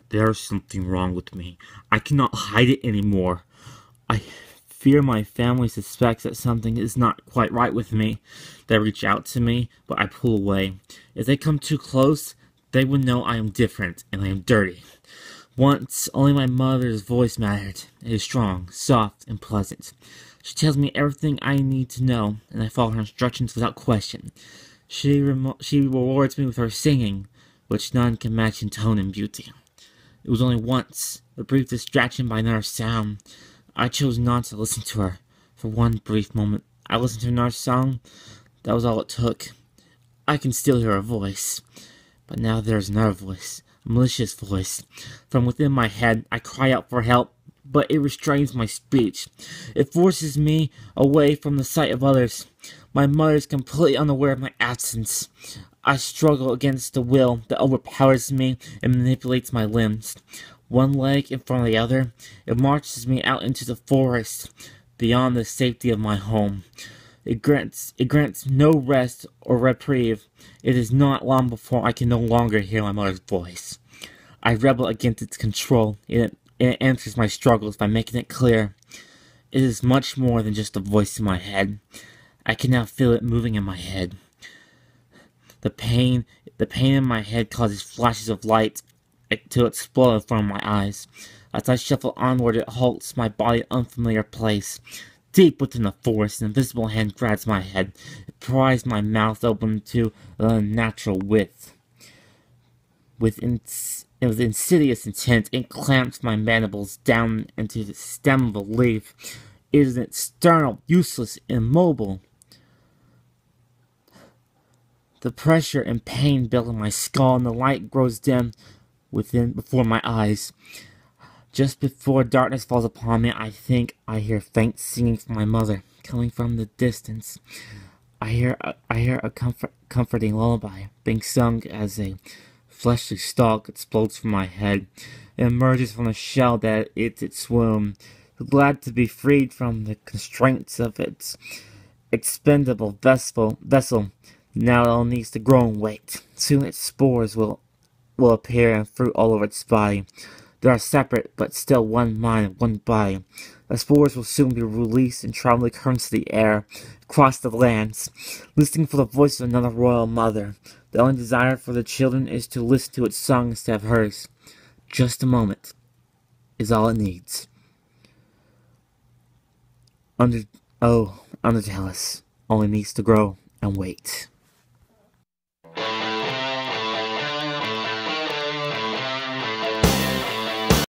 There's something wrong with me. I cannot hide it anymore. I fear my family suspects that something is not quite right with me. They reach out to me, but I pull away. If they come too close, they would know I am different and I am dirty. Once, only my mother's voice mattered. It is strong, soft, and pleasant. She tells me everything I need to know, and I follow her instructions without question. She rewards me with her singing, which none can match in tone and beauty. It was only once, a brief distraction by another sound. I chose not to listen to her. For one brief moment, I listened to another song. That was all it took. I can still hear her voice. But now there's another voice, a malicious voice. From within my head, I cry out for help, but it restrains my speech. It forces me away from the sight of others. My mother is completely unaware of my absence. I struggle against the will that overpowers me and manipulates my limbs. One leg in front of the other, it marches me out into the forest, beyond the safety of my home. It grants no rest or reprieve. It is not long before I can no longer hear my mother's voice. I rebel against its control, and it answers my struggles by making it clear. It is much more than just a voice in my head. I can now feel it moving in my head. The pain in my head causes flashes of light to explode in front of my eyes. As I shuffle onward, it halts my body in an unfamiliar place. Deep within the forest, an invisible hand grabs my head. It pries my mouth open to an unnatural width. With insidious intent, it clamps my mandibles down into the stem of a leaf. It is external, useless, immobile. The pressure and pain build in my skull, and the light grows dim before my eyes. Just before darkness falls upon me, I think I hear faint singing from my mother, coming from the distance. I hear a comforting lullaby being sung as a fleshly stalk explodes from my head. It emerges from the shell that is its womb, glad to be freed from the constraints of its expendable vessel. Now it all needs to grow and wait. Soon its spores will appear and fruit all over its body. They are separate, but still one mind and one body. The spores will soon be released and travel the currents of the air, across the lands, listening for the voice of another royal mother. The only desire for the children is to listen to its song instead of hers. Just a moment is all it needs. Undertale only needs to grow and wait.